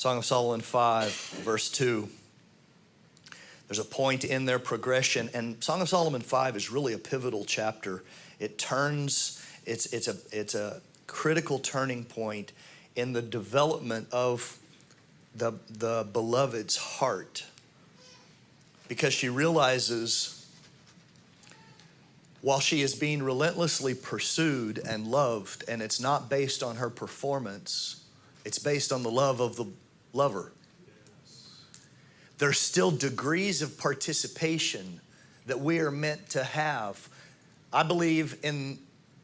Song of Solomon 5, verse 2. There's a point in their progression, and Song of Solomon 5 is really a pivotal chapter. It turns, it's a critical turning point in the development of the beloved's heart, because she realizes while she is being relentlessly pursued and loved, and it's not based on her performance, it's based on the love of the lover. There's still degrees of participation that we are meant to have. I believe in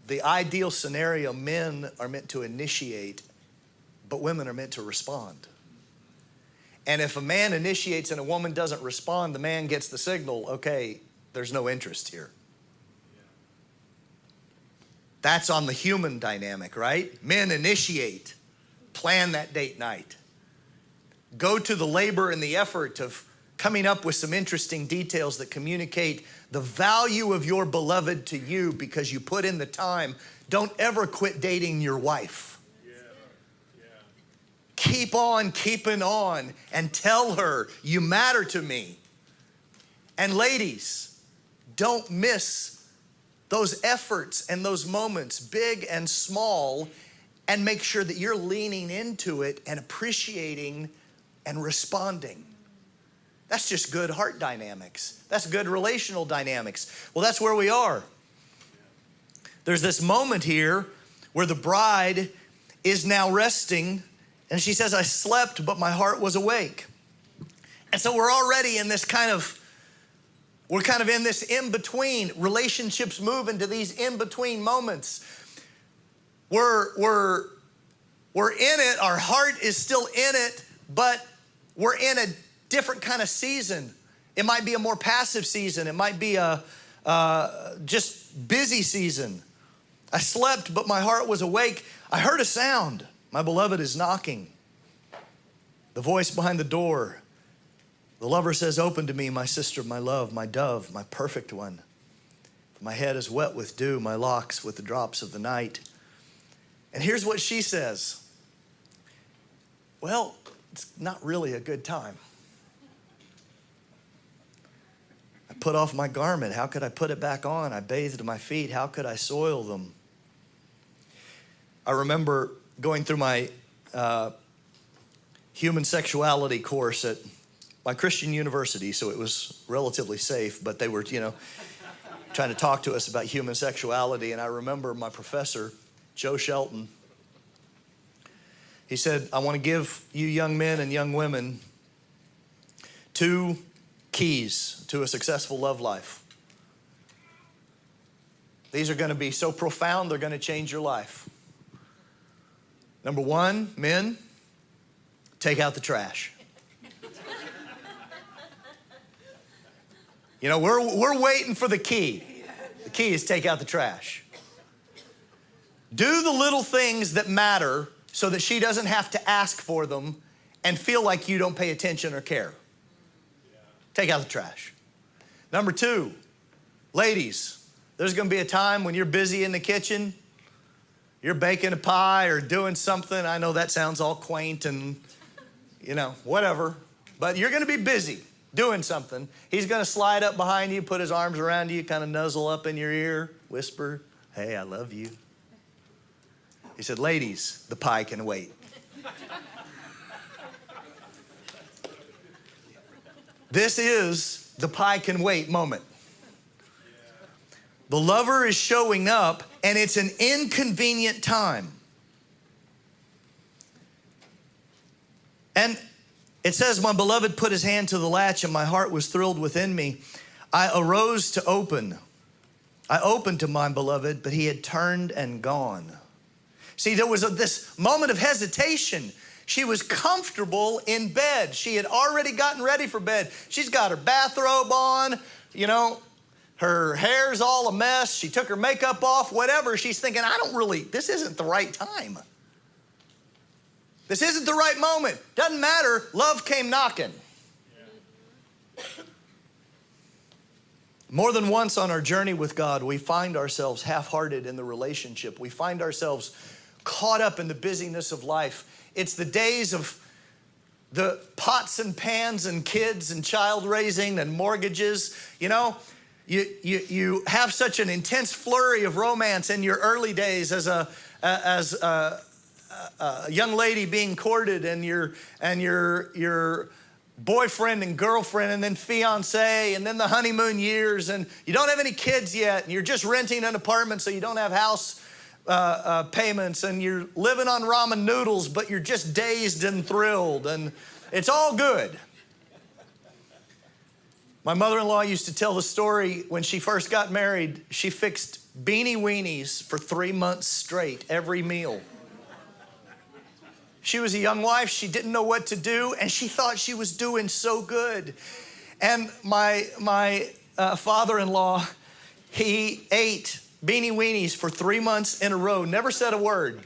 the ideal scenario, men are meant to initiate, but women are meant to respond. And if a man initiates and a woman doesn't respond, the man gets the signal, okay, there's no interest here. That's on the human dynamic, right? Men initiate, plan that date night. Go to the labor and the effort of coming up with some interesting details that communicate the value of your beloved to you because you put in the time. Don't ever quit dating your wife. Keep on keeping on and tell her you matter to me. And ladies, don't miss those efforts and those moments, big and small, and make sure that you're leaning into it and appreciating and responding. That's just good heart dynamics. That's good relational dynamics. Well, that's where we are. There's this moment here where the bride is now resting, and she says, I slept, but my heart was awake. And so we're already in this we're kind of in this in-between. Relationships move into these in-between moments. We're in it, our heart is still in it, but we're in a different kind of season. It might be a more passive season. It might be a just busy season. I slept, but my heart was awake. I heard a sound. My beloved is knocking. The voice behind the door. The lover says, open to me, my sister, my love, my dove, my perfect one. My head is wet with dew, my locks with the drops of the night. And here's what she says. Well, it's not really a good time. I put off my garment. How could I put it back on? I bathed my feet. How could I soil them? I remember going through my human sexuality course at my Christian university, so it was relatively safe, but they were, trying to talk to us about human sexuality. And I remember my professor, Joe Shelton, he said, I want to give you young men and young women 2 keys to a successful love life. These are going to be so profound, they're going to change your life. Number 1, men, take out the trash. We're waiting for the key. The key is take out the trash. Do the little things that matter so that she doesn't have to ask for them and feel like you don't pay attention or care. Take out the trash. Number 2, ladies, there's going to be a time when you're busy in the kitchen, you're baking a pie or doing something. I know that sounds all quaint and, whatever, but you're going to be busy doing something. He's going to slide up behind you, put his arms around you, kind of nuzzle up in your ear, whisper, hey, I love you. He said, ladies, the pie can wait. This is the pie can wait moment. The lover is showing up, and it's an inconvenient time. And it says, my beloved put his hand to the latch, and my heart was thrilled within me. I arose to open. I opened to my beloved, but he had turned and gone. See, there was this moment of hesitation. She was comfortable in bed. She had already gotten ready for bed. She's got her bathrobe on, her hair's all a mess. She took her makeup off, whatever. She's thinking, this isn't the right time. This isn't the right moment. Doesn't matter. Love came knocking. More than once on our journey with God, we find ourselves half-hearted in the relationship. We find ourselves caught up in the busyness of life. It's the days of the pots and pans and kids and child raising and mortgages. You know, you have such an intense flurry of romance in your early days as a young lady being courted, and your boyfriend and girlfriend, and then fiance, and then the honeymoon years, and you don't have any kids yet, and you're just renting an apartment so you don't have house payments, and you're living on ramen noodles, but you're just dazed and thrilled, and it's all good. My mother-in-law used to tell the story when she first got married. She fixed beanie weenies for 3 months straight, every meal. She was a young wife. She didn't know what to do, and she thought she was doing so good. And my father-in-law, he ate beanie weenies for 3 months in a row, never said a word.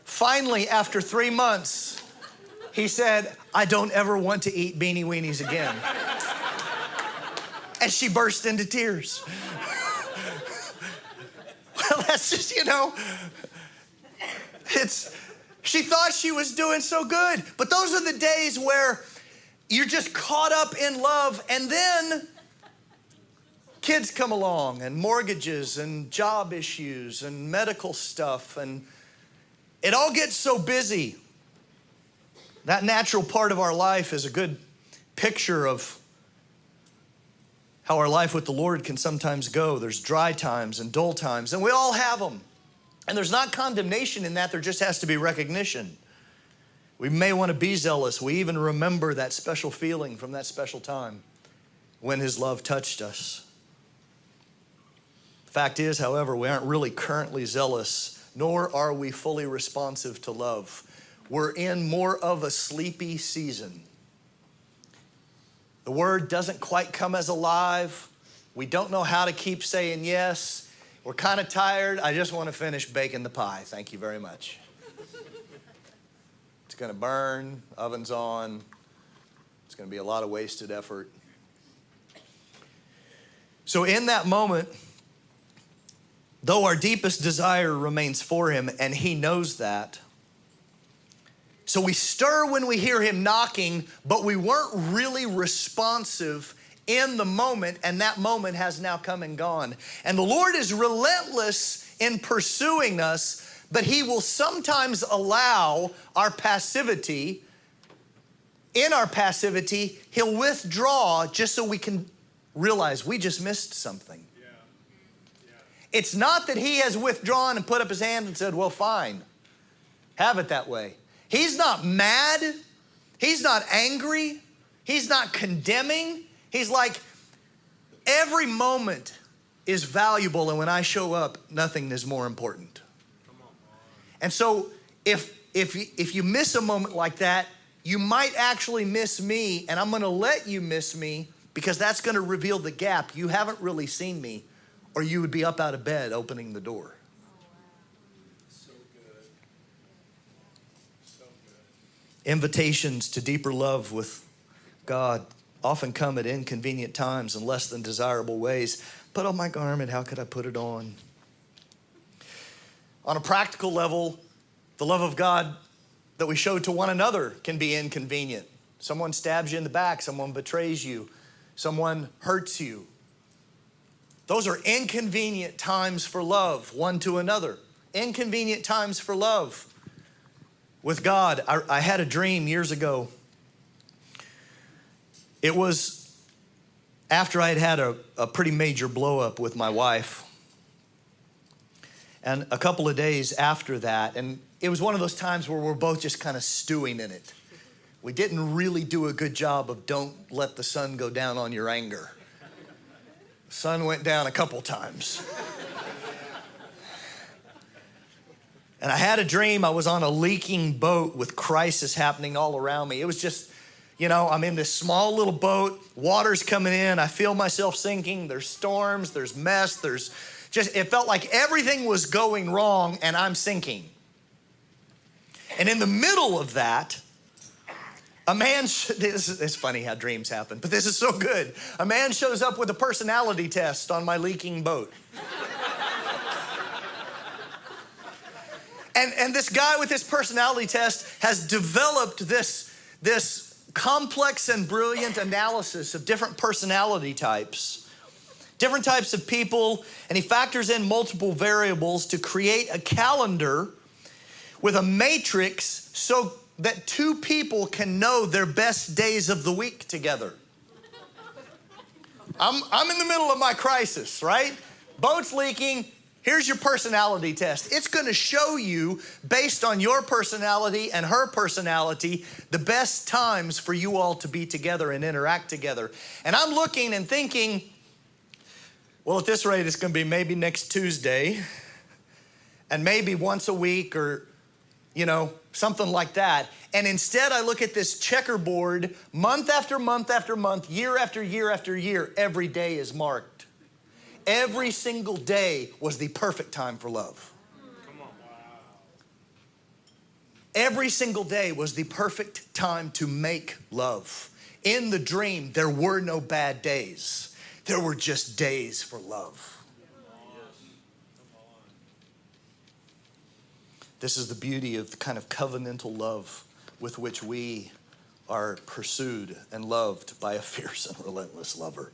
Finally, after 3 months, he said, "I don't ever want to eat beanie weenies again." And she burst into tears. Well, that's just, she thought she was doing so good. But those are the days where you're just caught up in love, and then kids come along, and mortgages and job issues and medical stuff, and it all gets so busy. That natural part of our life is a good picture of how our life with the Lord can sometimes go. There's dry times and dull times, and we all have them. And there's not condemnation in that, there just has to be recognition. We may want to be zealous. We even remember that special feeling from that special time when His love touched us. The fact is, however, we aren't really currently zealous, nor are we fully responsive to love. We're in more of a sleepy season. The word doesn't quite come as alive. We don't know how to keep saying yes. We're kind of tired. I just want to finish baking the pie. Thank you very much. It's going to burn, oven's on. It's going to be a lot of wasted effort. So in that moment, though our deepest desire remains for Him, and He knows that, so we stir when we hear Him knocking, but we weren't really responsive in the moment, and that moment has now come and gone. And the Lord is relentless in pursuing us, but He will sometimes allow our passivity. In our passivity, He'll withdraw just so we can realize we just missed something. It's not that He has withdrawn and put up His hand and said, well, fine, have it that way. He's not mad. He's not angry. He's not condemning. He's like, every moment is valuable, and when I show up, nothing is more important. And so if you miss a moment like that, you might actually miss me, and I'm going to let you miss me because that's going to reveal the gap. You haven't really seen me, or you would be up out of bed opening the door. Invitations to deeper love with God often come at inconvenient times and less than desirable ways. Put on my garment, how could I put it on? On a practical level, the love of God that we show to one another can be inconvenient. Someone stabs you in the back, someone betrays you, someone hurts you. Those are inconvenient times for love, one to another. Inconvenient times for love. With God, I had a dream years ago. It was after I had had a pretty major blow up with my wife. And a couple of days after that, and it was one of those times where we're both just kind of stewing in it. We didn't really do a good job of don't let the sun go down on your anger. The sun went down a couple times. And I had a dream. I was on a leaking boat with crisis happening all around me. It was just, I'm in this small little boat. Water's coming in. I feel myself sinking. There's storms. There's mess. It felt like everything was going wrong and I'm sinking. And in the middle of that, it's funny how dreams happen, but this is so good. A man shows up with a personality test on my leaking boat. And this guy with this personality test has developed this complex and brilliant analysis of different personality types, different types of people, and he factors in multiple variables to create a calendar with a matrix so that two people can know their best days of the week together. I'm in the middle of my crisis, right? Boat's leaking. Here's your personality test. It's going to show you, based on your personality and her personality, the best times for you all to be together and interact together. And I'm looking and thinking, well, at this rate, it's going to be maybe next Tuesday and maybe once a week or, something like that. And instead, I look at this checkerboard month after month after month, year after year after year. Every day is marked. Every single day was the perfect time for love. Come on. Wow. Every single day was the perfect time to make love. In the dream, there were no bad days. There were just days for love. This is the beauty of the kind of covenantal love with which we are pursued and loved by a fierce and relentless lover.